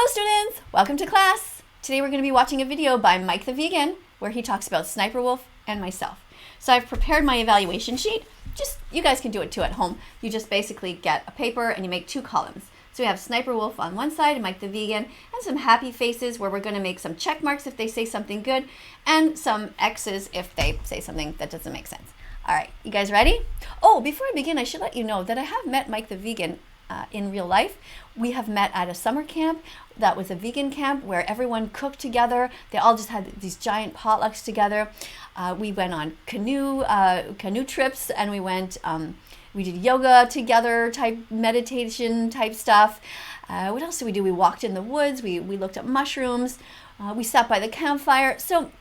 students! Welcome to class! Today we're going to be watching a video by Mike the Vegan where he talks about Sniper Wolf and myself. So I've prepared my evaluation sheet. You guys can do it too at home. You just basically get a paper and you make two columns. So we have Sniper Wolf on one side and Mike the Vegan and some happy faces where we're going to make some check marks if they say something good and some X's if they say something that doesn't make sense. All right, you guys ready? Oh, before I begin, I should let you know that I have met Mike the Vegan in real life. We have met at a summer camp that was a vegan camp where everyone cooked together. They all just had these giant potlucks together. We went on canoe trips, and we did yoga together, type meditation type stuff. What else did we do? We walked in the woods. We looked at mushrooms. We sat by the campfire. So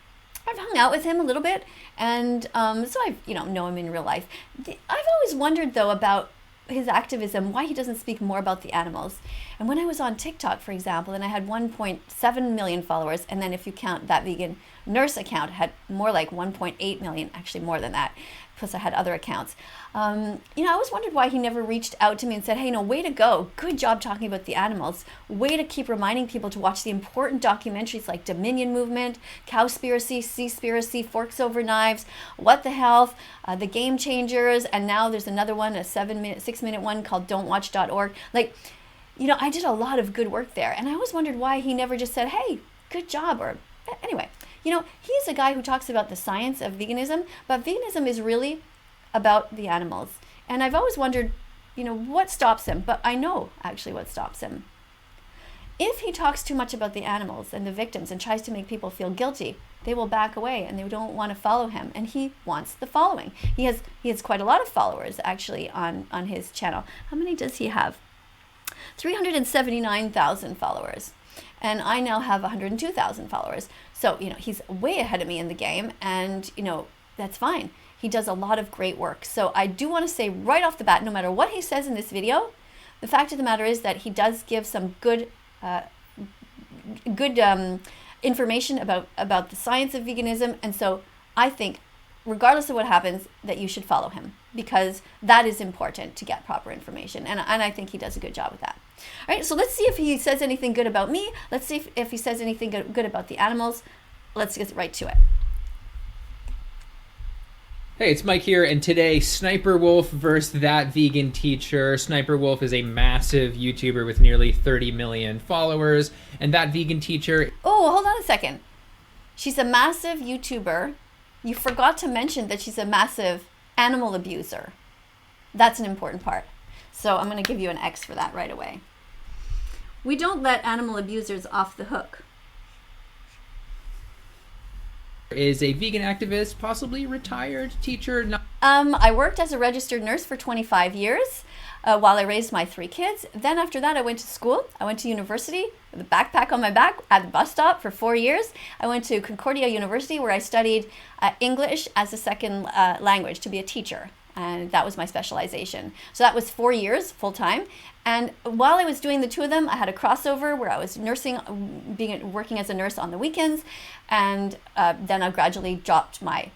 I've hung out with him a little bit, and so I know him in real life. I've always wondered though about his activism, why he doesn't speak more about the animals. And when I was on TikTok, for example, and I had 1.7 million followers, and then if you count that vegan nurse account, had more like 1.8 million, actually more than that, plus I had other accounts. I always wondered why he never reached out to me and said, hey, way to go. Good job talking about the animals. Way to keep reminding people to watch the important documentaries like Dominion Movement, Cowspiracy, Seaspiracy, Forks Over Knives, What the Health, The Game Changers, and now there's another one, a 6-minute one called don'twatch.org. I did a lot of good work there, and I always wondered why he never just said, hey, good job, or anyway. He's a guy who talks about the science of veganism, but veganism is really about the animals. And I've always wondered, what stops him? But I know actually what stops him. If he talks too much about the animals and the victims and tries to make people feel guilty, they will back away and they don't want to follow him. And he wants the following. He has quite a lot of followers actually on his channel. How many does he have? 379,000 followers. And I now have 102,000 followers. So, he's way ahead of me in the game, and, that's fine. He does a lot of great work. So I do want to say right off the bat, no matter what he says in this video, the fact of the matter is that he does give some good information about the science of veganism. And so I think, regardless of what happens, that you should follow him, because that is important to get proper information. And I think he does a good job with that. All right, so let's see if he says anything good about me. Let's see if he says anything good about the animals. Let's get right to it. Hey, it's Mike here, and today, Sniper Wolf versus That Vegan Teacher. Sniper Wolf is a massive YouTuber with nearly 30 million followers, and That Vegan Teacher... Oh, hold on a second. She's a massive YouTuber. You forgot to mention that she's a massive animal abuser. That's an important part. So I'm going to give you an X for that right away. We don't let animal abusers off the hook. Is a vegan activist, possibly retired teacher. I worked as a registered nurse for 25 years while I raised my 3 kids. Then after that, I went to school. I went to university with a backpack on my back at the bus stop for 4 years. I went to Concordia University where I studied English as a second language to be a teacher. And that was my specialization. So that was 4 years full time. And while I was doing the two of them, I had a crossover where I was working as a nurse on the weekends. And then I gradually dropped my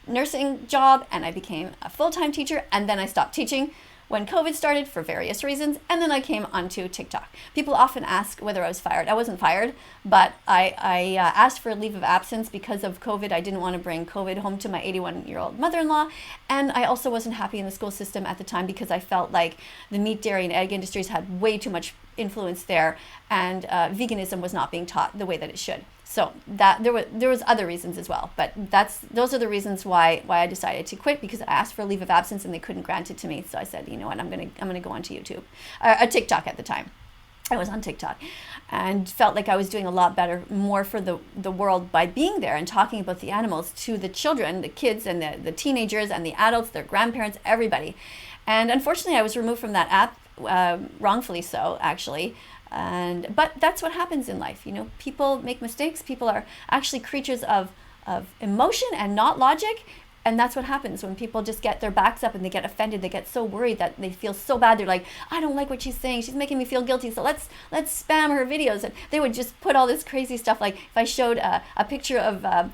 nursing job and I became a full-time teacher. And then I stopped teaching when COVID started for various reasons, and then I came onto TikTok. People often ask whether I was fired. I wasn't fired, but I asked for a leave of absence because of COVID. I didn't want to bring COVID home to my 81-year-old mother-in-law, and I also wasn't happy in the school system at the time because I felt like the meat, dairy, and egg industries had way too much influence there, and veganism was not being taught the way that it should. So that there was other reasons as well, but those are the reasons why I decided to quit, because I asked for a leave of absence and they couldn't grant it to me. So I said, you know what, I'm gonna go onto YouTube, TikTok at the time. I was on TikTok and felt like I was doing a lot better, more for the world by being there and talking about the animals to the children, the kids, and the teenagers and the adults, their grandparents, everybody. And unfortunately, I was removed from that app, wrongfully so, actually. But that's what happens in life. People make mistakes. People are actually creatures of emotion and not logic. And that's what happens when people just get their backs up and they get offended. They get so worried that they feel so bad. They're like, I don't like what she's saying. She's making me feel guilty. So let's spam her videos. And they would just put all this crazy stuff. Like if I showed a picture of a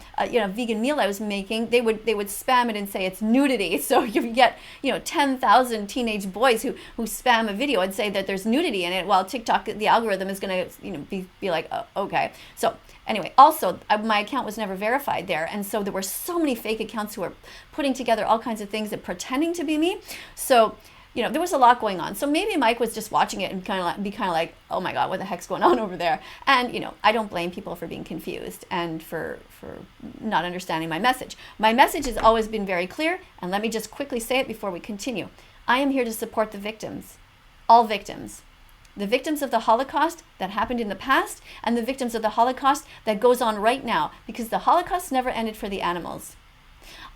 vegan meal I was making, they would spam it and say it's nudity. So you get 10,000 teenage boys who spam a video and say that there's nudity in it. While TikTok, the algorithm is going to be like, oh, okay. So anyway, also my account was never verified there, and so there were so many fake accounts who were putting together all kinds of things and pretending to be me. So there was a lot going on. So maybe Mike was just watching it and kind of like, oh my God, what the heck's going on over there? And I don't blame people for being confused and for not understanding my message. My message has always been very clear, and let me just quickly say it before we continue. I am here to support the victims, all victims. The victims of the Holocaust that happened in the past, and the victims of the Holocaust that goes on right now, because the Holocaust never ended for the animals.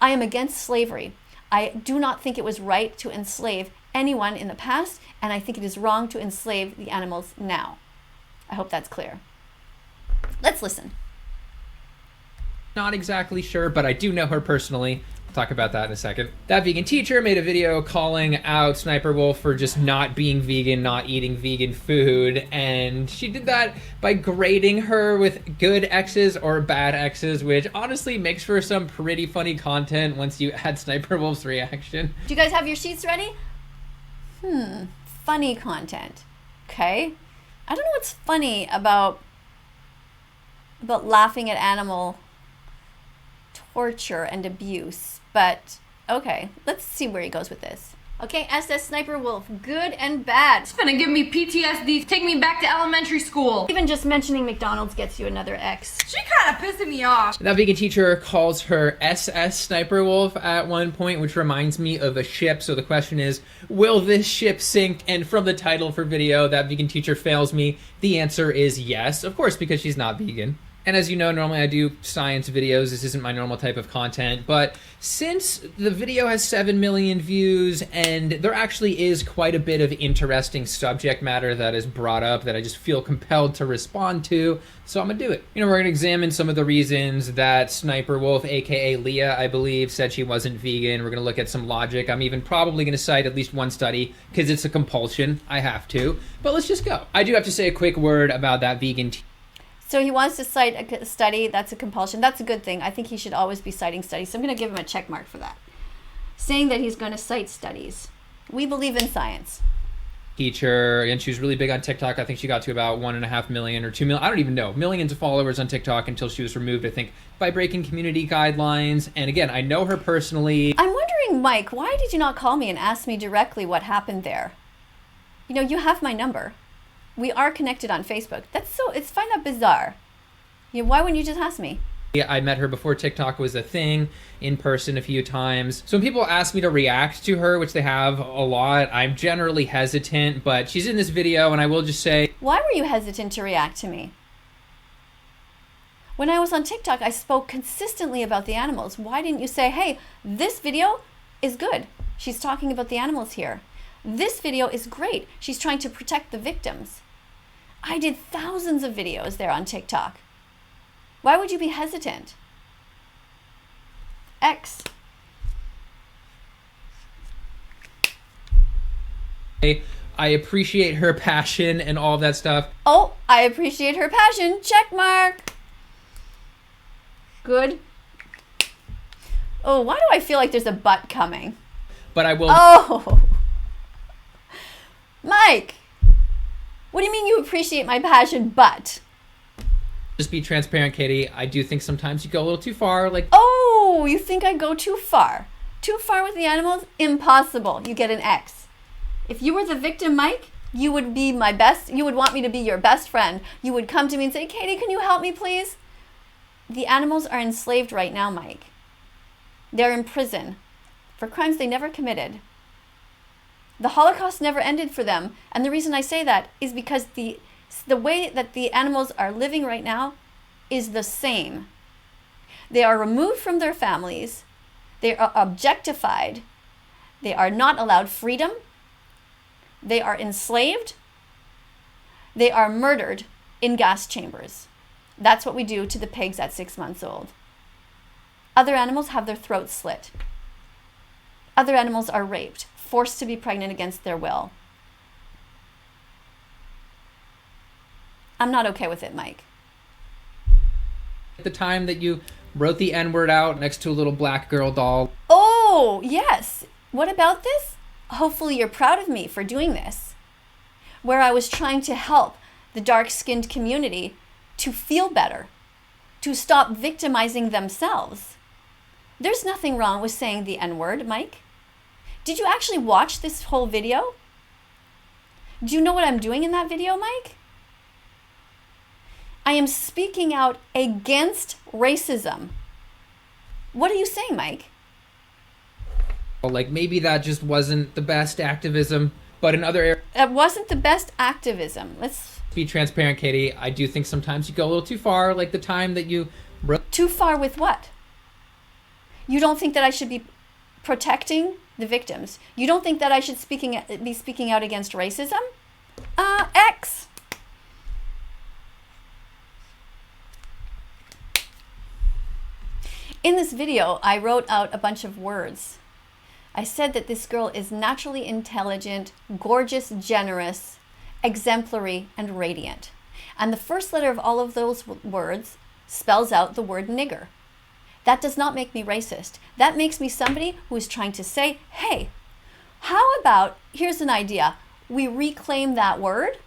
I am against slavery. I do not think it was right to enslave anyone in the past, and I think it is wrong to enslave the animals now. I hope that's clear. Let's listen. Not exactly sure, but I do know her personally. Talk about that in a second. That Vegan Teacher made a video calling out Sniper Wolf for just not being vegan, not eating vegan food, and she did that by grading her with good X's or bad X's, which honestly makes for some pretty funny content once you add Sniper Wolf's reaction. Do you guys have your sheets ready? Funny content. Okay. I don't know what's funny about laughing at animal torture and abuse, but okay, let's see where he goes with this. Okay, SS Sniper Wolf, good and bad. It's gonna give me PTSD, take me back to elementary school. Even just mentioning McDonald's gets you another X. She kinda pissing me off. That Vegan Teacher calls her SS Sniper Wolf at one point, which reminds me of a ship. So the question is, will this ship sink? And from the title for video, That Vegan Teacher fails me. The answer is yes, of course, because she's not vegan. And as you know, normally I do science videos. This isn't my normal type of content. But since the video has 7 million views and there actually is quite a bit of interesting subject matter that is brought up that I just feel compelled to respond to, so I'm going to do it. We're going to examine some of the reasons that Sniper Wolf, aka Leah, I believe, said she wasn't vegan. We're going to look at some logic. I'm even probably going to cite at least one study because it's a compulsion. I have to. But let's just go. I do have to say a quick word about That Vegan Teacher. So he wants to cite a study. That's a compulsion. That's a good thing. I think he should always be citing studies. So I'm going to give him a check mark for that. Saying that he's going to cite studies. We believe in science. Teacher, and she was really big on TikTok. I think she got to about 1.5 million or 2 million. I don't even know. Millions of followers on TikTok until she was removed, I think, by breaking community guidelines. And again, I know her personally. I'm wondering, Mike, why did you not call me and ask me directly what happened there? You have my number. We are connected on Facebook. It's find that bizarre. Why wouldn't you just ask me? I met her before TikTok was a thing, in person a few times. So when people ask me to react to her, which they have a lot, I'm generally hesitant, but she's in this video and I will just say... Why were you hesitant to react to me? When I was on TikTok, I spoke consistently about the animals. Why didn't you say, hey, this video is good. She's talking about the animals here. This video is great. She's trying to protect the victims. I did thousands of videos there on TikTok. Why would you be hesitant? X. I appreciate her passion and all of that stuff. Oh, I appreciate her passion. Check mark. Good. Oh, why do I feel like there's a butt coming? But I will... Oh. Mike. What do you mean you appreciate my passion, but? Just be transparent, Katie. I do think sometimes you go a little too far. Oh, you think I go too far? Too far with the animals? Impossible. You get an X. If you were the victim, Mike, you would be my best. You would want me to be your best friend. You would come to me and say, Katie, can you help me, please? The animals are enslaved right now, Mike. They're in prison for crimes they never committed. The Holocaust never ended for them. And the reason I say that is because the way that the animals are living right now is the same. They are removed from their families. They are objectified. They are not allowed freedom. They are enslaved. They are murdered in gas chambers. That's what we do to the pigs at 6 months old. Other animals have their throats slit. Other animals are raped, forced to be pregnant against their will. I'm not okay with it, Mike. At the time that you wrote the N-word out next to a little black girl doll. Oh, yes. What about this? Hopefully you're proud of me for doing this. Where I was trying to help the dark-skinned community to feel better, to stop victimizing themselves. There's nothing wrong with saying the N-word, Mike. Did you actually watch this whole video? Do you know what I'm doing in that video, Mike? I am speaking out against racism. What are you saying, Mike? Like, maybe that just wasn't the best activism, but in other areas... It wasn't the best activism. Let's be transparent, Katie. I do think sometimes you go a little too far, like the time that you wrote... Too far with what? You don't think that I should be protecting the victims? You don't think that I should be speaking out against racism? X. In this video, I wrote out a bunch of words. I said that this girl is naturally intelligent, gorgeous, generous, exemplary, and radiant. And the first letter of all of those words spells out the word nigger. That does not make me racist. That makes me somebody who is trying to say, hey, how about, here's an idea, we reclaim that word.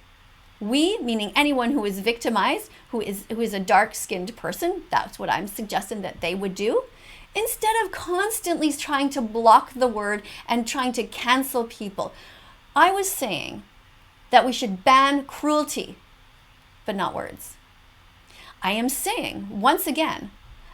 We, meaning anyone who is victimized, who is a dark-skinned person, that's what I'm suggesting that they would do. Instead of constantly trying to block the word and trying to cancel people. I was saying that we should ban cruelty, but not words. I am saying, once again,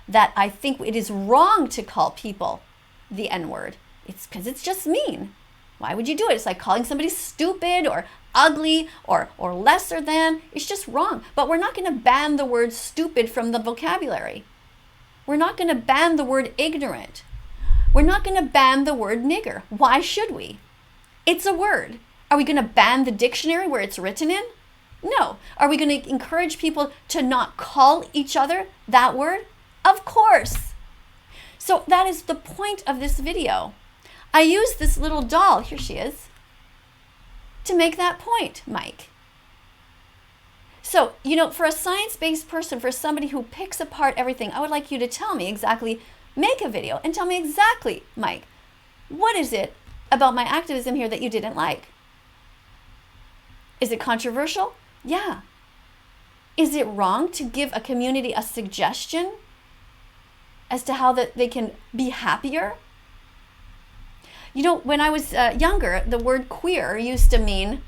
that I think it is wrong to call people the N-word. It's because it's just mean. Why would you do it? It's like calling somebody stupid or ugly or lesser than. It's just wrong. But we're not going to ban the word stupid from the vocabulary. We're not going to ban the word ignorant. We're not going to ban the word nigger. Why should we? It's a word. Are we going to ban the dictionary where it's written in? No. Are we going to encourage people to not call each other that word? Of course. So that is the point of this video. I used this little doll, here she is, to make that point, Mike. So, you know, for a science-based person, for somebody who picks apart everything, I would like you to tell me exactly, make a video and tell me exactly, Mike, what is it about my activism here that you didn't like? Is it controversial? Yeah. Is it wrong to give a community a suggestion as to how that they can be happier? You know, when I was younger, the word queer used to mean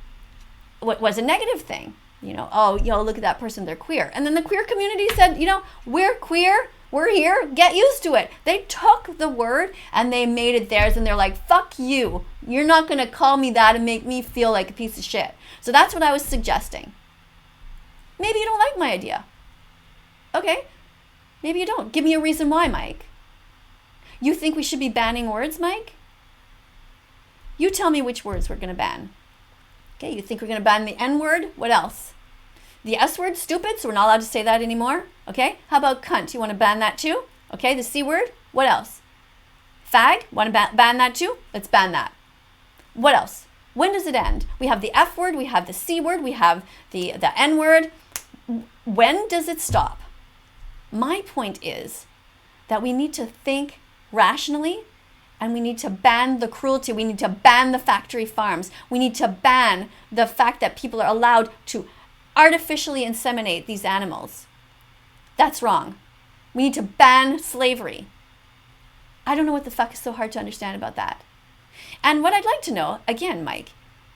what was a negative thing. You know, oh, look at that person, they're queer. And then the queer community said, you know, we're queer, we're here, get used to it. They took the word and they made it theirs and they're like, fuck you. You're not going to call me that and make me feel like a piece of shit. So that's what I was suggesting. Maybe you don't like my idea. Okay, maybe you don't. Give me a reason why, Mike. You think we should be banning words, Mike? You tell me which words we're going to ban. Okay, you think we're going to ban the N-word? What else? The S-word, stupid, so we're not allowed to say that anymore. Okay, how about cunt? You want to ban that too? Okay, the C-word, what else? Fag, want to ban that too? Let's ban that. What else? When does it end? We have the F-word, we have the C-word, we have the N-word. When does it stop? My point is that we need to think rationally. And we need to ban the cruelty. We need to ban the factory farms. We need to ban the fact that people are allowed to artificially inseminate these animals. That's wrong. We need to ban slavery. I don't know what the fuck is so hard to understand about that. And what I'd like to know, again, Mike,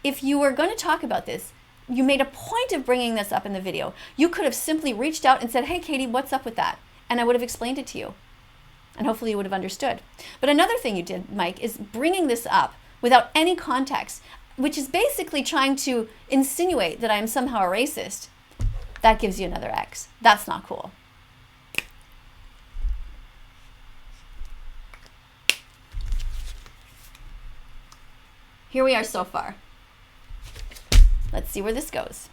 if you were going to talk about this, you made a point of bringing this up in the video. You could have simply reached out and said, hey, Katie, what's up with that? And I would have explained it to you. And hopefully you would have understood. But another thing you did, Mike, is bringing this up without any context, which is basically trying to insinuate that I'm somehow a racist. That gives you another X. That's not cool. Here we are so far. Let's see where this goes.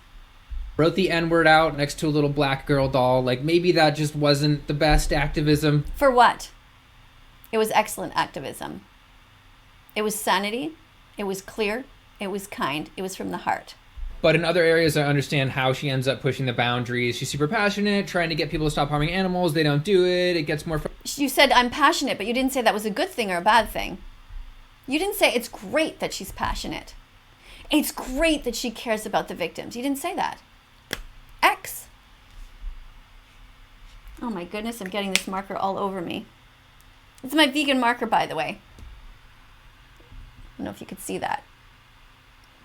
Wrote the N-word out next to a little black girl doll. Like, maybe that just wasn't the best activism. For what? It was excellent activism. It was sanity. It was clear. It was kind. It was from the heart. But in other areas, I understand how she ends up pushing the boundaries. She's super passionate, trying to get people to stop harming animals. They don't do it. It gets more... You said, I'm passionate, but you didn't say that was a good thing or a bad thing. You didn't say it's great that she's passionate. It's great that she cares about the victims. You didn't say that. X. Oh my goodness, I'm getting this marker all over me. It's my vegan marker, by the way. I don't know if you could see that.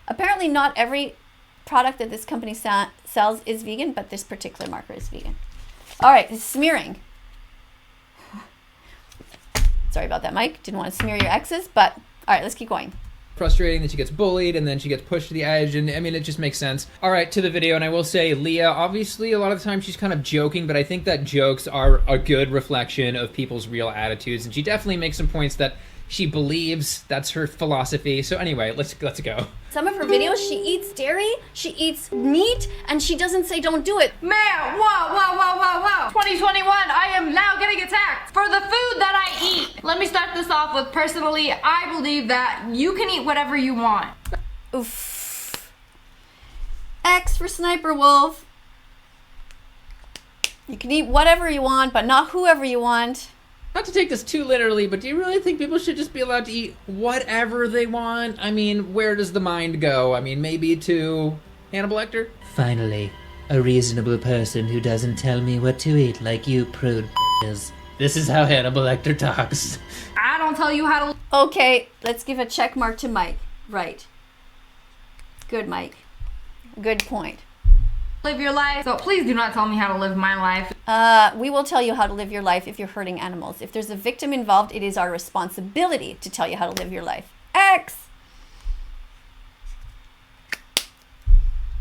Apparently not every product that this company sells is vegan, but this particular marker is vegan. All right, it's smearing. Sorry about that, Mike. Didn't want to smear your X's, but all right, let's keep going. Frustrating that she gets bullied and then she gets pushed to the edge, and I mean, it just makes sense. All right, to the video, and I will say, Leah, obviously a lot of the time she's kind of joking, but I think that jokes are a good reflection of people's real attitudes, and she definitely makes some points that she believes. That's her philosophy. So anyway, let's go. Some of her videos, she eats dairy, she eats meat, and she doesn't say don't do it. Man, whoa. 2021, I am now getting attacked for the food that I eat. Let me start this off with, personally, I believe that you can eat whatever you want. Oof. X for Sniper Wolf. You can eat whatever you want, but not whoever you want. Not to take this too literally, but do you really think people should just be allowed to eat whatever they want? I mean, where does the mind go? I mean, maybe to Hannibal Lecter? Finally, a reasonable person who doesn't tell me what to eat like you prude is. This is how Hannibal Lecter talks. I don't tell you how to Okay, let's give a check mark to Mike. Right. Good, Mike. Good point. live your life, so please do not tell me how to live my life. We will tell you how to live your life if you're hurting animals. If there's a victim involved, it is our responsibility to tell you how to live your life. X!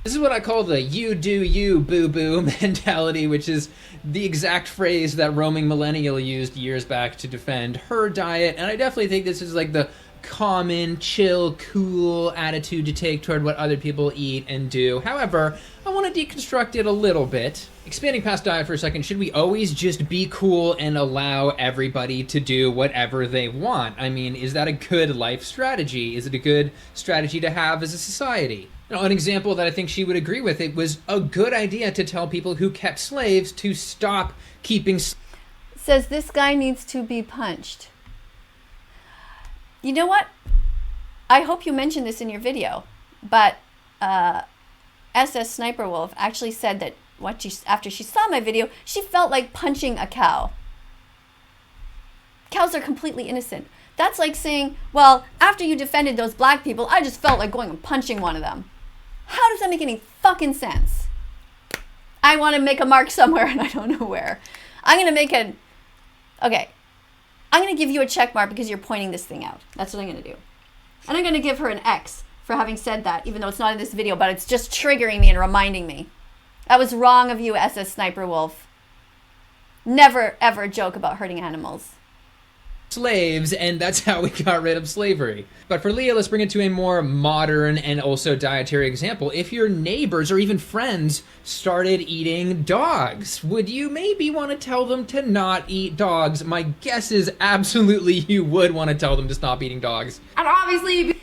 This is what I call the you do you boo-boo mentality, which is the exact phrase that roaming millennial used years back to defend her diet. And I definitely think this is like the common, chill, cool attitude to take toward what other people eat and do. However, I want to deconstruct it a little bit. Expanding past diet for a second, should we always just be cool and allow everybody to do whatever they want? I mean, is that a good life strategy? Is it a good strategy to have as a society? You know, an example that I think she would agree with, it was a good idea to tell people who kept slaves to stop keeping... Says this guy needs to be punched. You know what? I hope you mentioned this in your video, but SS Sniper Wolf actually said that after she saw my video, she felt like punching a cow. Cows are completely innocent. That's like saying, well, after you defended those black people, I just felt like going and punching one of them. How does that make any fucking sense? I want to make a mark somewhere and I don't know where. I'm going to make an... Okay. I'm going to give you a check mark because you're pointing this thing out. That's what I'm going to do. And I'm going to give her an X for having said that, even though it's not in this video, but it's just triggering me and reminding me. That was wrong of you, SS Sniper Wolf. Never, ever joke about hurting animals. Slaves, and that's how we got rid of slavery. But for Leah, let's bring it to a more modern and also dietary example. If your neighbors or even friends started eating dogs, would you maybe want to tell them to not eat dogs? My guess is absolutely you would want to tell them to stop eating dogs. And obviously...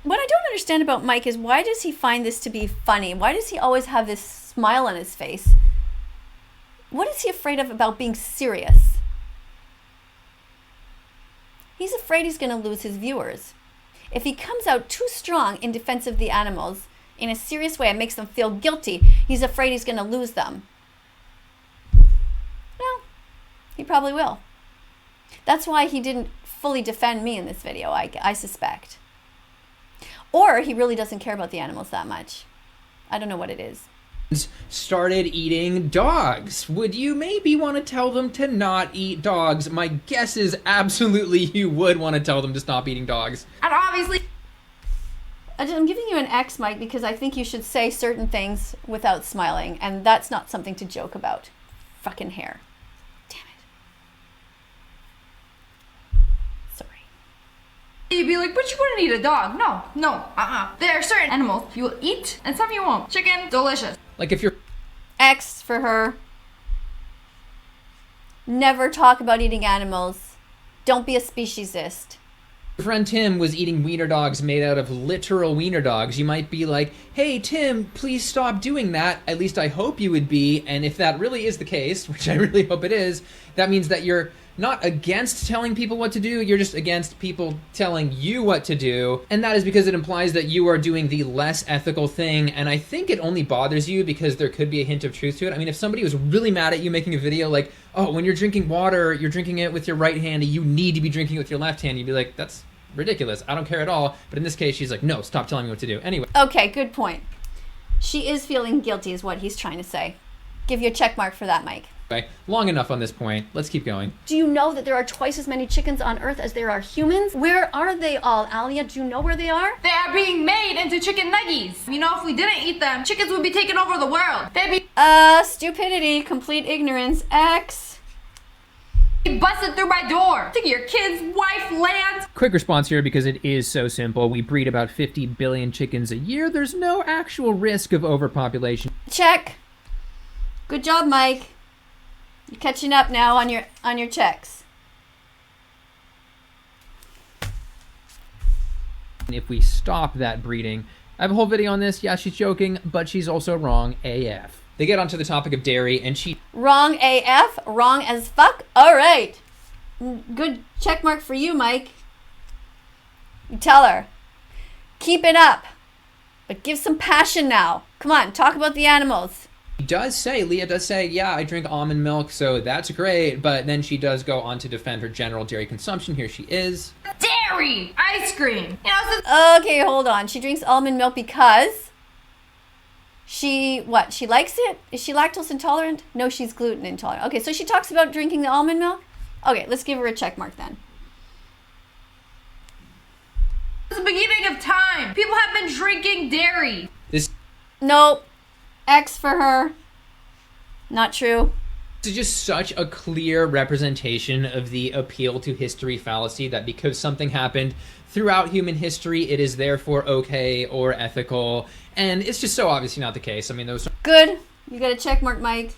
What I don't understand about Mike is, why does he find this to be funny? Why does he always have this smile on his face? What is he afraid of about being serious? He's afraid he's going to lose his viewers. If he comes out too strong in defense of the animals in a serious way and makes them feel guilty, he's afraid he's going to lose them. Well, he probably will. That's why he didn't fully defend me in this video, I suspect. Or he really doesn't care about the animals that much. I don't know what it is. Started eating dogs. Would you maybe want to tell them to not eat dogs? My guess is absolutely you would want to tell them to stop eating dogs. And obviously... I'm giving you an X, Mike, because I think you should say certain things without smiling, and that's not something to joke about. Fucking hair. Damn it. Sorry. You'd be like, but you wouldn't eat a dog. No, There are certain animals you will eat, and some you won't. Chicken, delicious. Like if you're... X for her. Never talk about eating animals. Don't be a speciesist. Your friend Tim was eating wiener dogs made out of literal wiener dogs. You might be like, hey, Tim, please stop doing that. At least I hope you would be. And if that really is the case, which I really hope it is, that means that you're not against telling people what to do. You're just against people telling you what to do. And that is because it implies that you are doing the less ethical thing. And I think it only bothers you because there could be a hint of truth to it. I mean, if somebody was really mad at you making a video like, oh, when you're drinking water, you're drinking it with your right hand, you need to be drinking it with your left hand, you'd be like, that's ridiculous. I don't care at all. But in this case, she's like, no, stop telling me what to do. Anyway. Okay, good point. She is feeling guilty is what he's trying to say. Give you a check mark for that, Mike. Okay, long enough on this point. Let's keep going. Do you know that there are twice as many chickens on Earth as there are humans? Where are they all, Alia? Do you know where they are? They are being made into chicken nuggies. You know, if we didn't eat them, chickens would be taking over the world. They'd be Stupidity, complete ignorance, X. busted through my door. Take your kid's wife, land. Quick response here because it is so simple. We breed about 50 billion chickens a year. There's no actual risk of overpopulation. Check. Good job, Mike. You're catching up now on your checks. If we stop that breeding, I have a whole video on this. Yeah, she's joking, but she's also wrong AF. They get onto the topic of dairy, and she... Wrong AF? Wrong as fuck? All right. Good check mark for you, Mike. You tell her. Keep it up. But give some passion now. Come on, talk about the animals. Leah does say, yeah, I drink almond milk, so that's great. But then she does go on to defend her general dairy consumption. Here she is. Dairy! Ice cream! You know, Okay, hold on. She drinks almond milk because... She likes it? Is she lactose intolerant? No, she's gluten intolerant. Okay, so she talks about drinking the almond milk? Okay, let's give her a check mark then. it's the beginning of time. People have been drinking dairy. Nope. X for her. Not true. This is just such a clear representation of the appeal to history fallacy that because something happened throughout human history, it is therefore okay or ethical. And it's just so obviously not the case. I mean, there was Good. You got a check mark, Mike.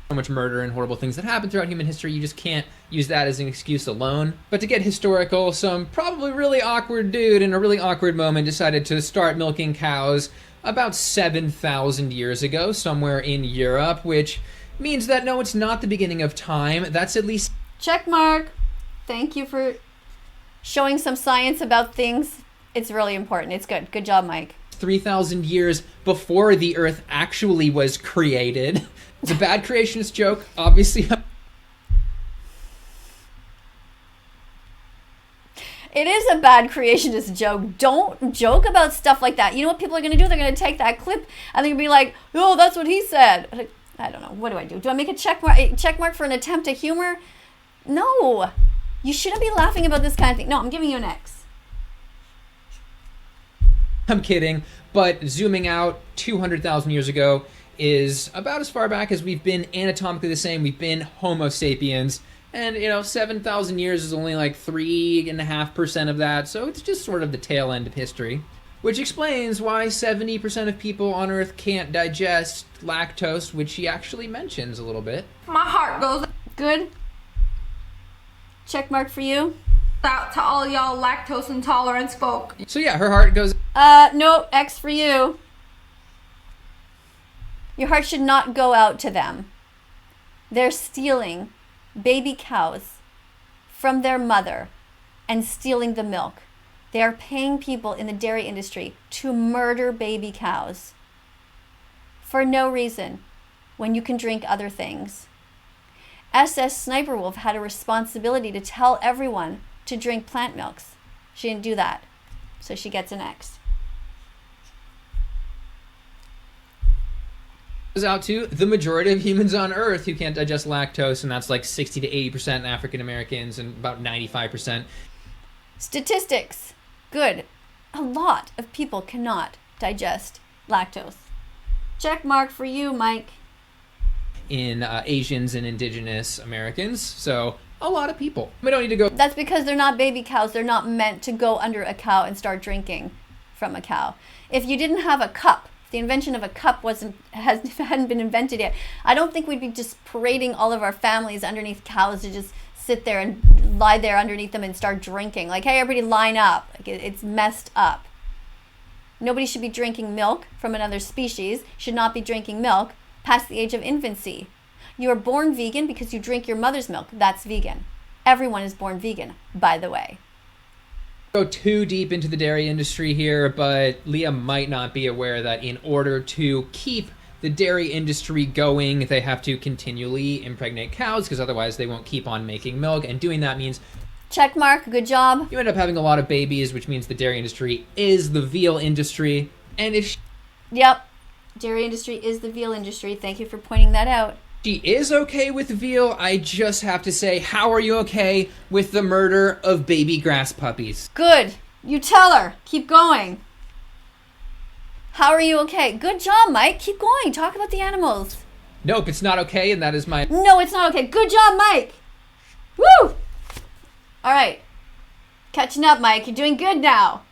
so much murder and horrible things that happened throughout human history, you just can't use that as an excuse alone. But to get historical, some probably really awkward dude in a really awkward moment decided to start milking cows about 7,000 years ago, somewhere in Europe, which means that no, it's not the beginning of time. That's at least... Check mark. Thank you for showing some science about things. It's really important. It's good. Good job, Mike. 3,000 years before the Earth actually was created. It's a bad creationist joke, obviously. It is a bad creationist joke. Don't joke about stuff like that. You know what people are going to do? They're going to take that clip and they're going to be like, oh, that's what he said. I don't know. What do I do? Do I make a check mark for an attempt at humor? No. You shouldn't be laughing about this kind of thing. No, I'm giving you an X. I'm kidding, but zooming out 200,000 years ago is about as far back as we've been anatomically the same. We've been Homo sapiens. And, 7,000 years is only like 3.5% of that, so it's just sort of the tail end of history. Which explains why 70% of people on Earth can't digest lactose, which she actually mentions a little bit. My heart goes Good. Check mark for you. out to all y'all lactose intolerant folk. So yeah, her heart goes... No, X for you. Your heart should not go out to them. They're stealing baby cows from their mother and stealing the milk. They are paying people in the dairy industry to murder baby cows for no reason when you can drink other things. SS Sniper Wolf had a responsibility to tell everyone to drink plant milks. She didn't do that, so she gets an X. Out to the majority of humans on Earth who can't digest lactose, and that's like 60 to 80% African Americans and about 95%. Statistics. Good. A lot of people cannot digest lactose. Check mark for you, Mike. In Asians and indigenous Americans, so a lot of people. We don't need to go... That's because they're not baby cows. They're not meant to go under a cow and start drinking from a cow. If you didn't have a cup, the invention of a cup hadn't been invented yet, I don't think we'd be just parading all of our families underneath cows to just sit there and lie there underneath them and start drinking. Like, hey, everybody line up. Like, it's messed up. Nobody should be drinking milk from another species, should not be drinking milk past the age of infancy. You are born vegan because you drink your mother's milk. That's vegan. Everyone is born vegan, by the way. Go too deep into the dairy industry here, but Leah might not be aware that in order to keep the dairy industry going, they have to continually impregnate cows because otherwise they won't keep on making milk, and doing that means check mark, good job. You end up having a lot of babies, which means the dairy industry is the veal industry. And if Yep, dairy industry is the veal industry. Thank you for pointing that out. she is okay with veal, I just have to say, how are you okay with the murder of baby grass puppies? Good. You tell her. Keep going. How are you okay? Good job, Mike. Keep going. Talk about the animals. Nope, it's not okay, and that is my No, it's not okay. Good job, Mike. Woo! All right. Catching up, Mike. You're doing good now.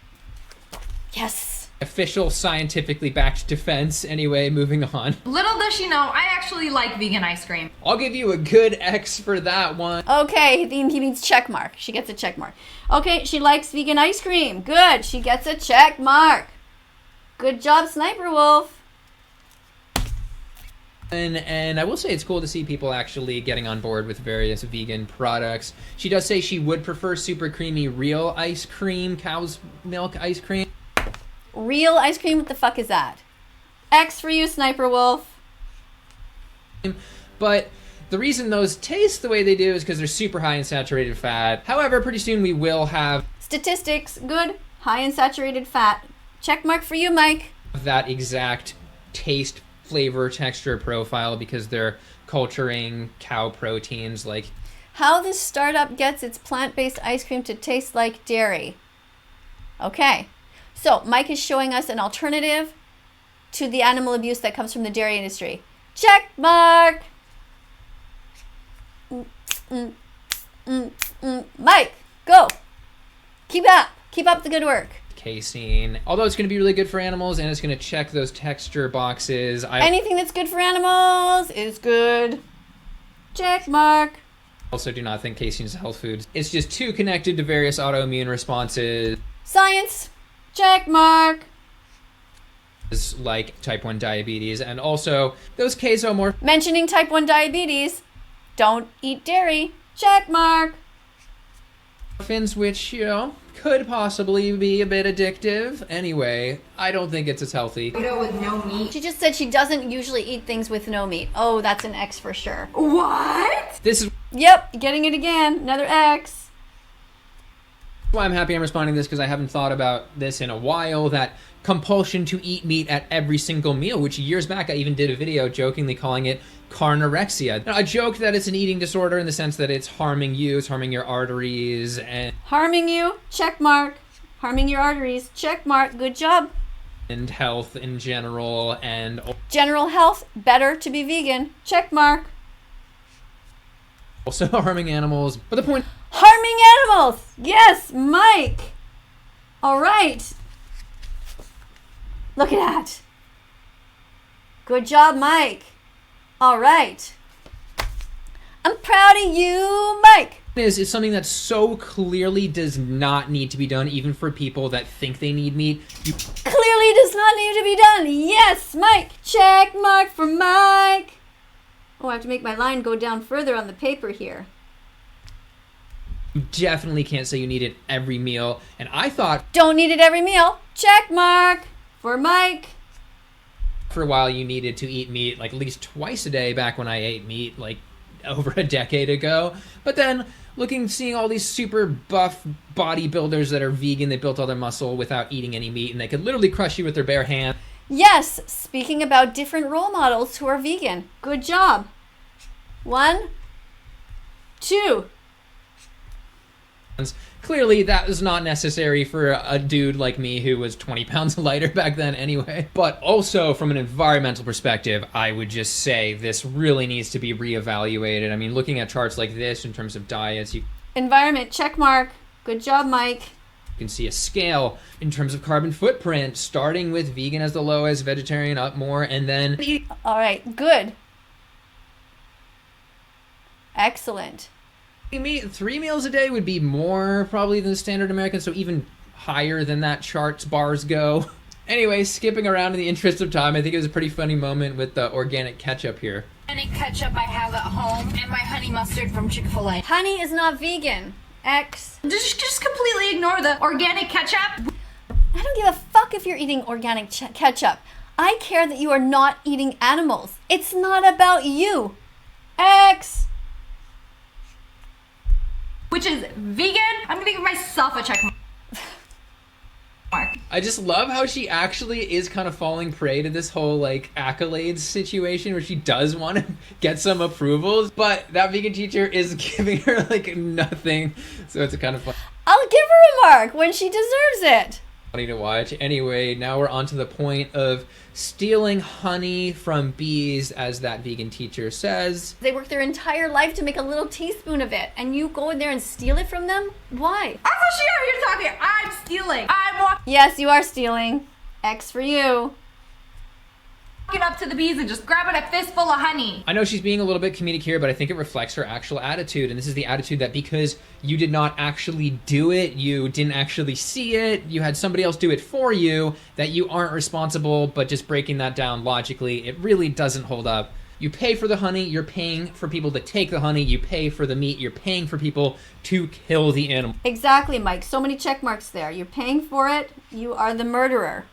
Yes. official scientifically backed defense. Anyway, moving on. Little does she know, I actually like vegan ice cream. I'll give you a good X for that one. Okay, he means check mark. She gets a check mark. Okay, she likes vegan ice cream. Good. She gets a check mark. Good job, Sniper Wolf. And I will say it's cool to see people actually getting on board with various vegan products. She does say she would prefer super creamy real ice cream, cow's milk ice cream. Real ice cream? What the fuck is that? X for you, Sniper Wolf. But the reason those taste the way they do is because they're super high in saturated fat. However, pretty soon we will have Statistics, good. High in saturated fat. Check mark for you, Mike. that exact taste, flavor, texture profile because they're culturing cow proteins like How this startup gets its plant-based ice cream to taste like dairy. Okay, so Mike is showing us an alternative to the animal abuse that comes from the dairy industry. Check mark. Mike, go. Keep up the good work. casein. Although it's going to be really good for animals and it's going to check those texture boxes. Anything that's good for animals is good. Check mark. Also do not think casein is a health food. It's just too connected to various autoimmune responses Science. Check mark. like type 1 diabetes, and also those casomorphins Mentioning type 1 diabetes. Don't eat dairy. Check mark. which, you know, could possibly be a bit addictive. Anyway, I don't think it's as healthy. Burrito with no meat. She just said she doesn't usually eat things with no meat. Oh, that's an X for sure. What? This is Yep, getting it again. Another X. why I'm happy I'm responding to this, because I haven't thought about this in a while, that compulsion to eat meat at every single meal, which years back I even did a video jokingly calling it carnorexia. Now, I joke that it's an eating disorder in the sense that it's harming you, it's harming your arteries Harming you. Check mark. Harming your arteries. Check mark. Good job. and health in general, and General health. Better to be vegan. Check mark. also harming animals. But the point Harming animals. Yes, Mike. All right. Look at that. Good job, Mike. All right. I'm proud of you, Mike. is something that so clearly does not need to be done, even for people that think they need meat. You Clearly does not need to be done. Yes, Mike. Check mark for Mike. Oh, I have to make my line go down further on the paper here. definitely can't say you need it every meal. And I thought Don't need it every meal. Check mark for Mike. for a while you needed to eat meat like at least twice a day back when I ate meat like over a decade ago. But then seeing all these super buff bodybuilders that are vegan, they built all their muscle without eating any meat, and they could literally crush you with their bare hand. Yes, speaking about different role models who are vegan. Good job. 1, 2. Clearly, that was not necessary for a dude like me who was 20 pounds lighter back then anyway. But also, from an environmental perspective, I would just say this really needs to be reevaluated. I mean, looking at charts like this in terms of diets, you Environment, check mark. Good job, Mike. can see a scale in terms of carbon footprint, starting with vegan as the lowest, vegetarian up more, and then All right, good. Excellent. Meat 3 meals a day would be more probably than the standard American, so even higher than that chart's bars go. Anyway, skipping around in the interest of time, I think it was a pretty funny moment with the organic ketchup here. Organic ketchup I have at home, and my honey mustard from Chick-fil-A. Honey is not vegan. X. Just completely ignore the organic ketchup. I don't give a fuck if you're eating organic ketchup. I care that you are not eating animals. It's not about you. X. Which is vegan. I'm gonna give myself a check mark. I just love how she actually is kind of falling prey to this whole like accolades situation where she does want to get some approvals, but that vegan teacher is giving her like nothing. So it's kind of fun. I'll give her a mark when she deserves it. Funny to watch. Anyway, now we're on to the point of stealing honey from bees, as that vegan teacher says. They work their entire life to make a little teaspoon of it, and you go in there and steal it from them? Why? I thought she out here talking. I'm stealing. I'm walking Yes, you are stealing. X for you. up to the bees and just grabbing a fistful of honey. I know she's being a little bit comedic here, but I think it reflects her actual attitude. And this is the attitude that because you did not actually do it, you didn't actually see it, you had somebody else do it for you, that you aren't responsible. But just breaking that down logically, it really doesn't hold up. You pay for the honey, you're paying for people to take the honey, you pay for the meat, you're paying for people to kill the animal. Exactly, Mike. So many check marks there. You're paying for it. You are the murderer.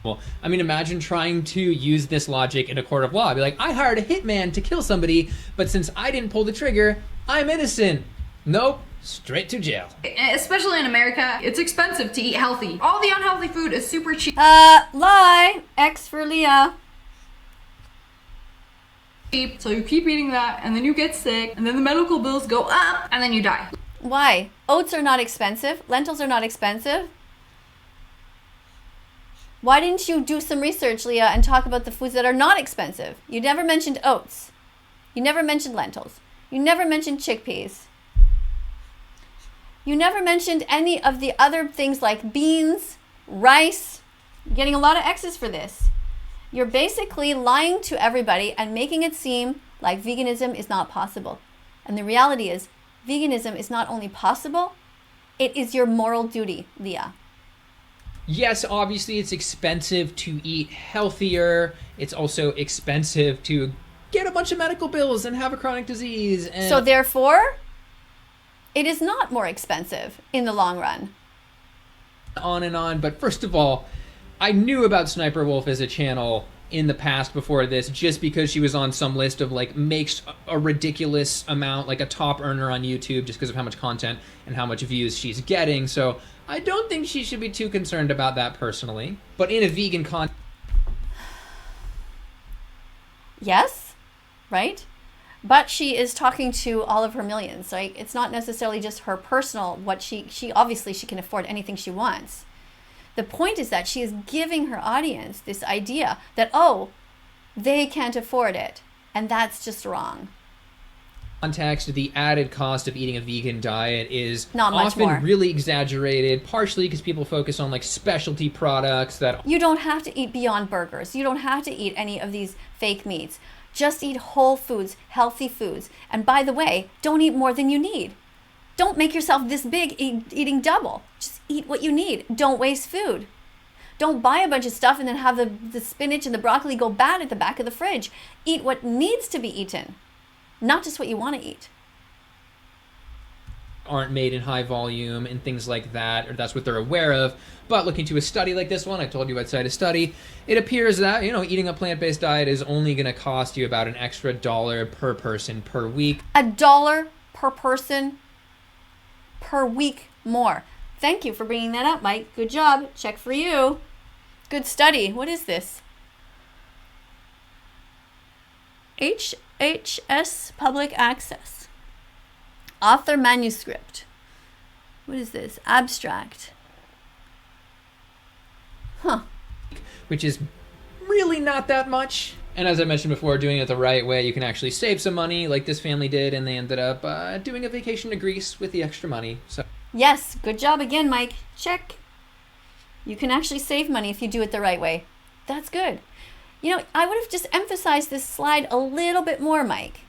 Well, I mean, imagine trying to use this logic in a court of law. Be like, I hired a hitman to kill somebody, but since I didn't pull the trigger, I'm innocent. Nope, straight to jail. Especially in America, it's expensive to eat healthy. All the unhealthy food is super cheap. Lie. X for Leah. So you keep eating that, and then you get sick, and then the medical bills go up, and then you die. Why? Oats are not expensive. Lentils are not expensive. Why didn't you do some research, Leah, and talk about the foods that are not expensive? You never mentioned oats. You never mentioned lentils. You never mentioned chickpeas. You never mentioned any of the other things like beans, rice. You're getting a lot of X's for this. You're basically lying to everybody and making it seem like veganism is not possible. And the reality is, veganism is not only possible, it is your moral duty, Leah. Yes, obviously it's expensive to eat healthier. It's also expensive to get a bunch of medical bills and have a chronic disease. And So therefore, it is not more expensive in the long run. on and on. But first of all, I knew about Sniper Wolf as a channel in the past before this, just because she was on some list of like makes a ridiculous amount, like a top earner on YouTube, just because of how much content and how much views she's getting. So I don't think she should be too concerned about that personally. But in a vegan content, Yes, right? But she is talking to all of her millions. Like, it's not necessarily just her personal, what she obviously she can afford anything she wants. The point is that she is giving her audience this idea that, oh, they can't afford it. And that's just wrong. context, the added cost of eating a vegan diet is Not much often more. really exaggerated, partially because people focus on like specialty products that You don't have to eat Beyond Burgers. You don't have to eat any of these fake meats. Just eat whole foods, healthy foods. And by the way, don't eat more than you need. Don't make yourself this big eating double. Just eat what you need. Don't waste food. Don't buy a bunch of stuff and then have the spinach and the broccoli go bad at the back of the fridge. Eat what needs to be eaten, not just what you want to eat. aren't made in high volume and things like that, or that's what they're aware of. But looking to a study like this one, I told you I'd cite a study, it appears that, you know, eating a plant-based diet is only going to cost you about an extra $1 per person per week. $1 per person per week more. Thank you for bringing that up, Mike. Good job. Check for you. Good study. What is this? HHS Public Access. Author manuscript. What is this? Abstract. Huh. Which is really not that much. And as I mentioned before, doing it the right way, you can actually save some money like this family did, and they ended up doing a vacation to Greece with the extra money. So Yes, good job again, Mike. Check. You can actually save money if you do it the right way. That's good. You know, I would have just emphasized this slide a little bit more, Mike.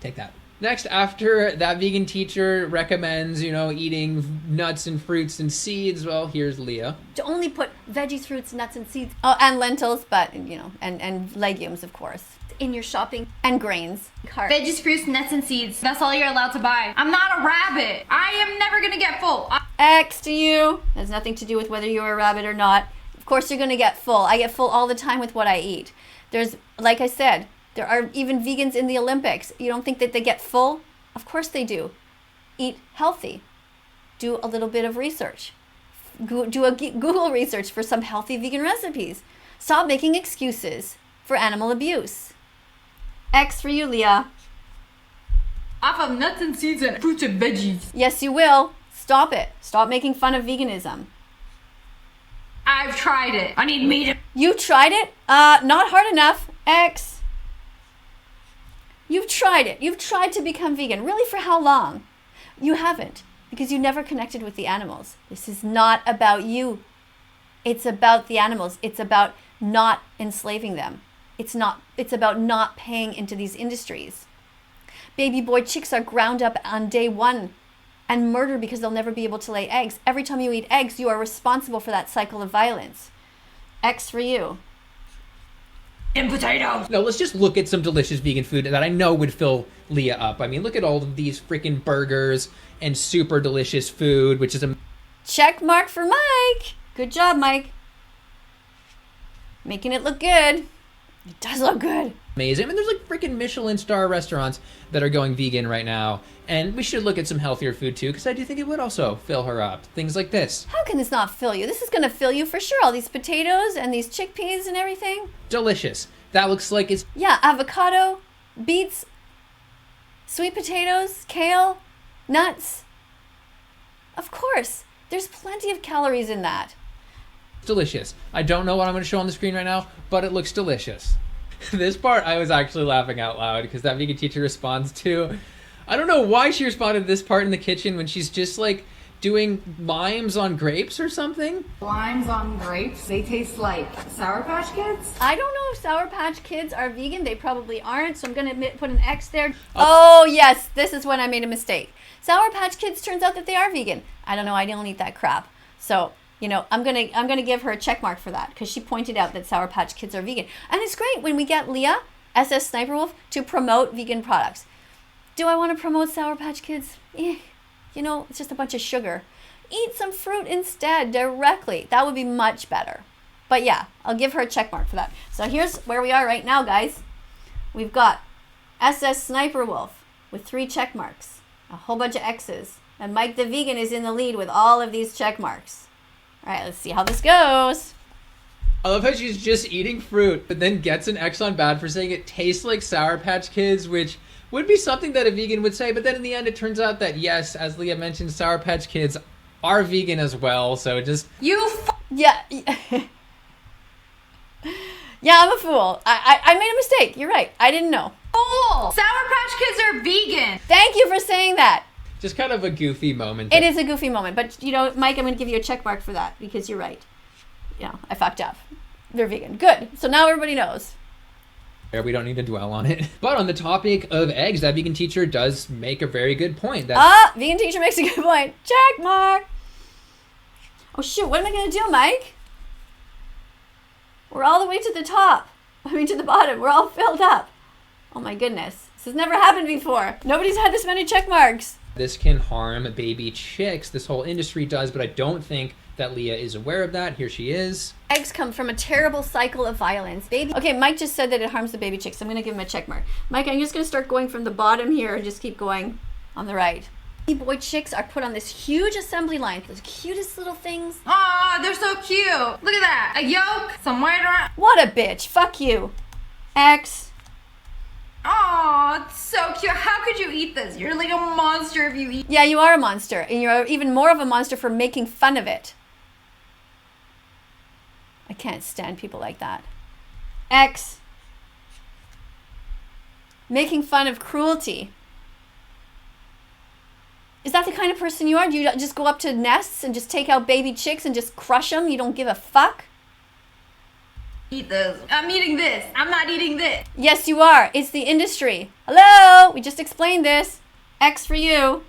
take that. Next, after that vegan teacher recommends, eating nuts and fruits and seeds, well, here's Leah. To only put veggies, fruits, nuts, and seeds. Oh, and lentils, but, and legumes, of course. In your shopping and grains cart. Veggies, fruits, nuts, and seeds. That's all you're allowed to buy. I'm not a rabbit. I am never gonna get full. X to you. Has nothing to do with whether you're a rabbit or not. Of course you're gonna get full. I get full all the time with what I eat. There's, like I said, there are even vegans in the Olympics. You don't think that they get full? Of course they do. Eat healthy. Do a little bit of research. Do a Google research for some healthy vegan recipes. Stop making excuses for animal abuse. X for you, Leah. Off of nuts and seeds and fruits and veggies. Yes, you will. Stop it. Stop making fun of veganism. I've tried it. I need meat. You tried it? Not hard enough. X. You've tried it. You've tried to become vegan. Really, for how long? You haven't, because you never connected with the animals. This is not about you. It's about the animals. It's about not enslaving them. It's about not paying into these industries. Baby boy chicks are ground up on day one and murdered because they'll never be able to lay eggs. Every time you eat eggs, you are responsible for that cycle of violence. X for you. And potatoes. No, let's just look at some delicious vegan food that I know would fill Leah up. I mean, look at all of these freaking burgers and super delicious food, which is a check mark for Mike. Good job, Mike. Making it look good. It does look good. Amazing. I mean, there's like freaking Michelin star restaurants that are going vegan right now. And we should look at some healthier food too, because I do think it would also fill her up. Things like this. How can this not fill you? This is going to fill you for sure. All these potatoes and these chickpeas and everything. Delicious. That looks like it's... Yeah, avocado, beets, sweet potatoes, kale, nuts. Of course. There's plenty of calories in that. delicious. I don't know what I'm going to show on the screen right now, but it looks delicious. This part I was actually laughing out loud because that vegan teacher responds to, I don't know why she responded to this part in the kitchen when she's just like doing limes on grapes or something. Limes on grapes, they taste like Sour Patch Kids? I don't know if Sour Patch Kids are vegan. They probably aren't, so I'm going to put an X there. Oh, yes, this is when I made a mistake. Sour Patch Kids, turns out that they are vegan. I don't know, I don't eat that crap. So, you know, I'm gonna give her a check mark for that because she pointed out that Sour Patch Kids are vegan. And it's great when we get Leah, SS Sniper Wolf, to promote vegan products. Do I want to promote Sour Patch Kids? You know, it's just a bunch of sugar. Eat some fruit instead directly. That would be much better. But yeah, I'll give her a check mark for that. So here's where we are right now, guys. We've got SS Sniper Wolf with 3 check marks, a whole bunch of X's, and Mike the Vegan is in the lead with all of these check marks. All right, let's see how this goes. I love how she's just eating fruit, but then gets an X on bad for saying it tastes like Sour Patch Kids, which would be something that a vegan would say. But then in the end, it turns out that, yes, as Leah mentioned, Sour Patch Kids are vegan as well. So just... Yeah. Yeah, I'm a fool. I made a mistake. You're right. I didn't know. Fool! Sour Patch Kids are vegan. Thank you for saying that. Just kind of a goofy moment. It is a goofy moment. But, you know, Mike, I'm going to give you a check mark for that because you're right. You know, I fucked up. They're vegan. Good. So now everybody knows. We don't need to dwell on it. But on the topic of eggs, that vegan teacher does make a very good point. That vegan teacher makes a good point. Check mark. Oh, shoot. What am I going to do, Mike? We're all the way to the top. I mean, to the bottom. We're all filled up. Oh, my goodness. This has never happened before. Nobody's had this many check marks. This can harm baby chicks. This whole industry does, but I don't think that Leah is aware of that. Here she is. Eggs come from a terrible cycle of violence. Okay, Mike just said that it harms the baby chicks. So I'm going to give him a check mark. Mike, I'm just going to start going from the bottom here and just keep going on the right. Baby boy chicks are put on this huge assembly line. The cutest little things. Aw, they're so cute. Look at that. A yolk, some white around. What a bitch. Fuck you. X. Aw, it's so cute. How could you eat this? You're like a monster if you eat. Yeah, you are a monster. And you're even more of a monster for making fun of it. I can't stand people like that. X. Making fun of cruelty. Is that the kind of person you are? Do you just go up to nests and just take out baby chicks and just crush them? You don't give a fuck? eat this. I'm eating this. I'm not eating this. Yes, you are. It's the industry. Hello? We just explained this. X for you.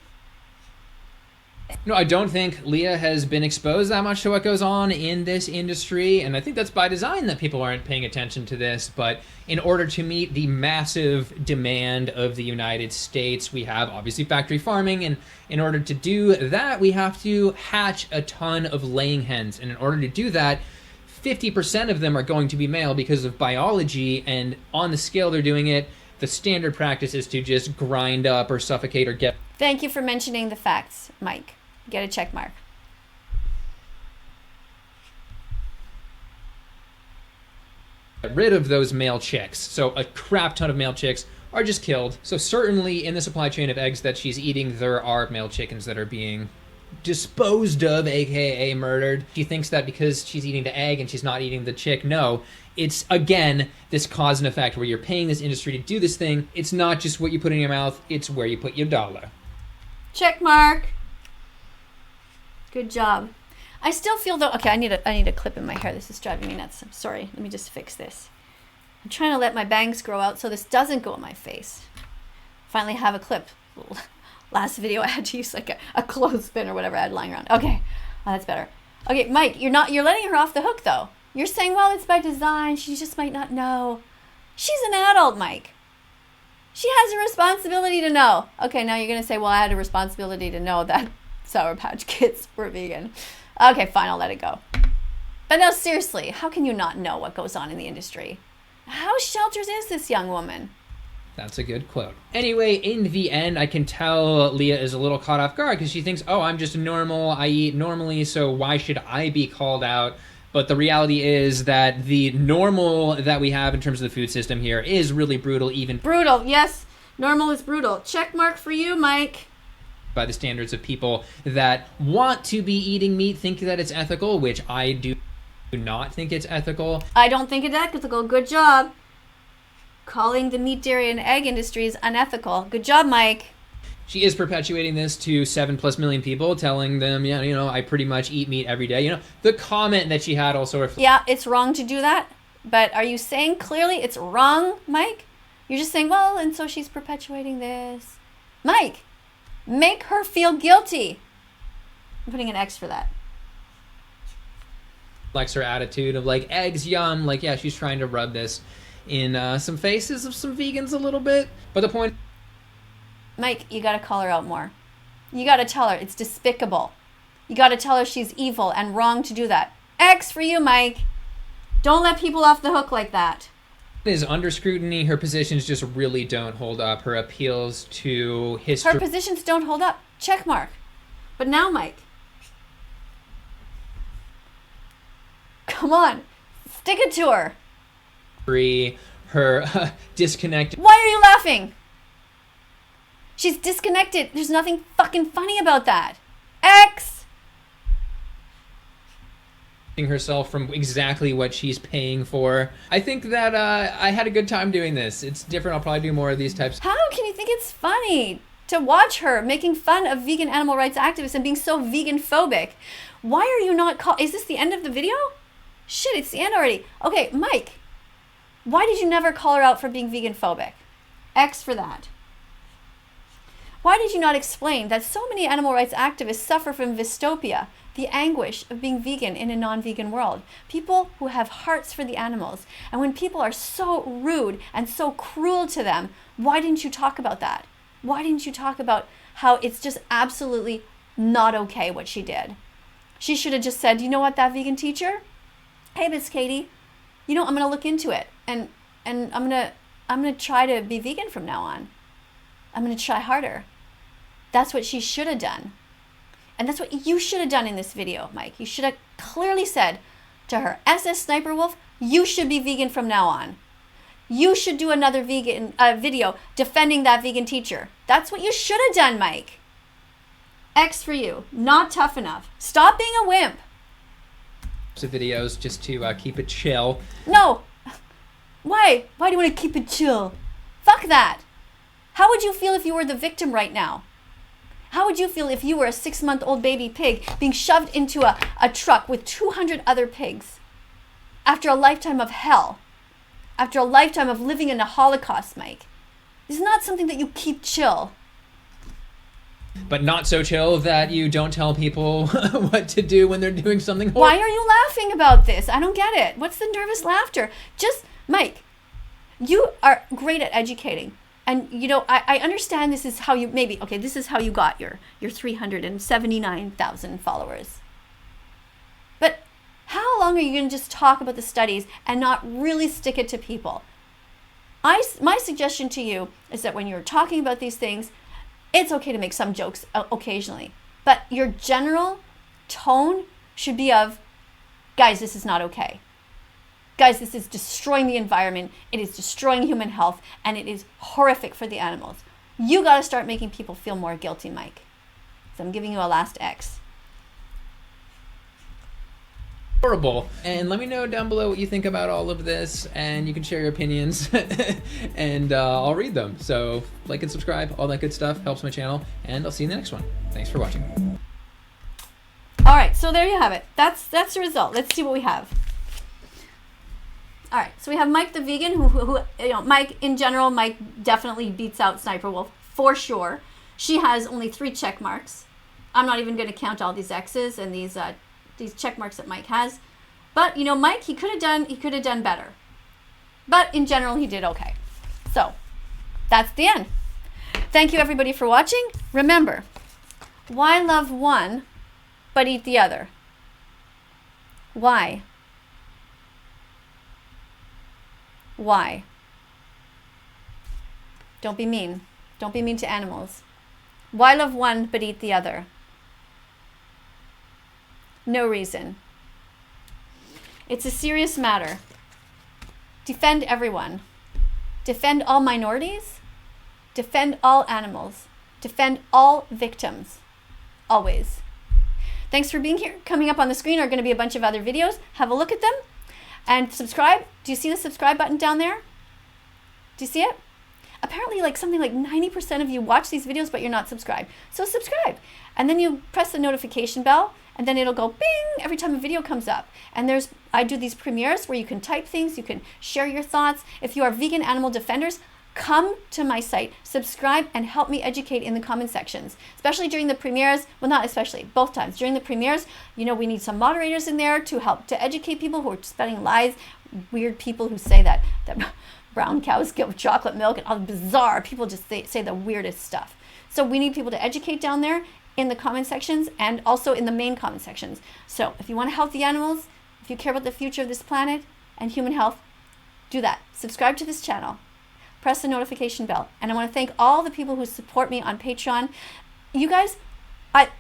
No, I don't think Leah has been exposed that much to what goes on in this industry, and I think that's by design that people aren't paying attention to this. But in order to meet the massive demand of the United States, we have obviously factory farming, and in order to do that, we have to hatch a ton of laying hens. And in order to do that, 50% of them are going to be male because of biology, and on the scale they're doing it, the standard practice is to just grind up or suffocate or get... Thank you for mentioning the facts, Mike. Get a check mark. rid of those male chicks. So a crap ton of male chicks are just killed. So certainly in the supply chain of eggs that she's eating, there are male chickens that are being disposed of, aka murdered. She thinks that because she's eating the egg and she's not eating the chick. No, it's again this cause and effect where you're paying this industry to do this thing. It's not just what you put in your mouth, it's where you put your dollar. Check mark. Good job. I still feel though, okay, I need a clip in my hair. This is driving me nuts. I'm sorry. Let me just fix this. I'm trying to let my bangs grow out so this doesn't go in my face. Finally have a clip. Last video I had to use like a clothespin or whatever I had lying around. Okay, that's better. Okay, Mike, you're letting her off the hook though. You're saying, well, it's by design. She just might not know. She's an adult, Mike. She has a responsibility to know. Okay, now you're going to say, well, I had a responsibility to know that Sour Patch Kids were vegan. Okay, fine, I'll let it go. But no, seriously, how can you not know what goes on in the industry? How sheltered is this young woman? That's a good quote. Anyway, in the end, I can tell Leah is a little caught off guard because she thinks, oh, I'm just normal, I eat normally, so why should I be called out? But the reality is that the normal that we have in terms of the food system here is really brutal, even brutal, yes. Normal is brutal. Check mark for you, Mike. By the standards of people that want to be eating meat, think that it's ethical, which I do not think it's ethical. I don't think it's ethical. Good job. Calling the meat, dairy, and egg industries unethical. Good job, Mike. She is perpetuating this to 7+ million people, telling them, yeah, you know, I pretty much eat meat every day. You know, the comment that she had also reflects. Yeah, it's wrong to do that. But are you saying clearly it's wrong, Mike? You're just saying, well, and so she's perpetuating this. Mike, make her feel guilty. I'm putting an X for that. Reflects her attitude of like, eggs, yum. Like, yeah, she's trying to rub this in some faces of some vegans a little bit. But the point... Mike, you gotta call her out more. You gotta tell her it's despicable. You gotta tell her she's evil and wrong to do that. X for you, Mike. Don't let people off the hook like that. Is under scrutiny. Her positions just really don't hold up. Her appeals to history. Her positions don't hold up. Check mark. But now, Mike. Come on. Stick it to her. Her disconnected. Why are you laughing? She's disconnected. There's nothing fucking funny about that. X. Herself from exactly what she's paying for. I think that I had a good time doing this. It's different. I'll probably do more of these types. How can you think it's funny to watch her making fun of vegan animal rights activists and being so vegan phobic? Why are you not is this the end of the video? Shit, it's the end already. Okay, Mike, why did you never call her out for being vegan phobic? X for that. Why did you not explain that so many animal rights activists suffer from dystopia, the anguish of being vegan in a non-vegan world? People who have hearts for the animals. And when people are so rude and so cruel to them, why didn't you talk about that? Why didn't you talk about how it's just absolutely not okay what she did? She should have just said, you know what, that vegan teacher? Hey, Miss Katie, you know, I'm going to look into it. And I'm going to try to be vegan from now on. I'm going to try harder. That's what she should have done. And that's what you should have done in this video, Mike. You should have clearly said to her, SS Sniper Wolf, you should be vegan from now on. You should do another vegan video defending that vegan teacher. That's what you should have done, Mike. X for you. Not tough enough. Stop being a wimp. Videos just to keep it chill. No. Why? Why do you want to keep it chill? Fuck that. How would you feel if you were the victim right now? How would you feel if you were a 6-month-old baby pig being shoved into a truck with 200 other pigs? after a lifetime of hell, after a lifetime of living in a holocaust, Mike. This is not something that you keep chill. But not so chill that you don't tell people what to do when they're doing something horrible. Why are you laughing about this? I don't get it. What's the nervous laughter? Just, Mike, you are great at educating. And, you know, I understand this is how you, this is how you got your 379,000 followers. But how long are you going to just talk about the studies and not really stick it to people? My suggestion to you is that when you're talking about these things, it's okay to make some jokes occasionally. But your general tone should be of, guys, this is not okay. Guys, this is destroying the environment. It is destroying human health, and it is horrific for the animals. You got to start making people feel more guilty, Mike. So I'm giving you a last X. Horrible. And let me know down below what you think about all of this, and you can share your opinions, and I'll read them. So like and subscribe, all that good stuff helps my channel, and I'll see you in the next one. Thanks for watching. All right, so there you have it. That's the result. Let's see what we have. All right, so we have Mike the vegan, who you know, Mike in general, Mike definitely beats out Sniper Wolf for sure. She has only 3 check marks. I'm not even going to count all these X's and these check marks that Mike has. But you know, Mike, he could have done better. But in general, he did okay. So that's the end. Thank you everybody for watching. Remember, why love one but eat the other? Why? Why? Don't be mean. Don't be mean to animals. Why love one but eat the other? No reason. It's a serious matter. Defend everyone. Defend all minorities. Defend all animals. Defend all victims. Always. Thanks for being here. Coming up on the screen are going to be a bunch of other videos. Have a look at them. And subscribe. Do you see the subscribe button down there? Do you see it? Apparently something like 90% of you watch these videos, but you're not subscribed. So subscribe. And then you press the notification bell, and then it'll go bing every time a video comes up. And I do these premieres where you can type things, you can share your thoughts. If you are vegan animal defenders, come to my site, subscribe, and help me educate in the comment sections, especially during the premieres. Well, not especially, both times. During the premieres, you know, we need some moderators in there to help to educate people who are spreading lies, weird people who say that brown cows give chocolate milk, and all bizarre people just say the weirdest stuff. So we need people to educate down there in the comment sections and also in the main comment sections. So if you want to help the animals, if you care about the future of this planet and human health, do that. Subscribe to this channel. Press the notification bell. And I want to thank all the people who support me on Patreon. You guys,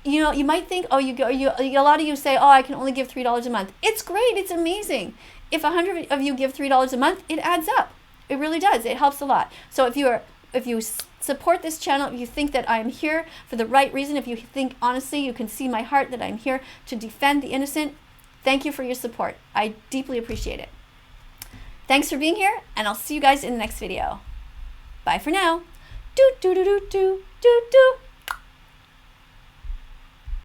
you might think, a lot of you say, oh, I can only give $3 a month. It's great. It's amazing. If 100 of you give $3 a month, it adds up. It really does. It helps a lot. So if you support this channel, if you think that I'm here for the right reason, if you think honestly you can see my heart that I'm here to defend the innocent, thank you for your support. I deeply appreciate it. Thanks for being here, and I'll see you guys in the next video. Bye for now. Do do do do do do do.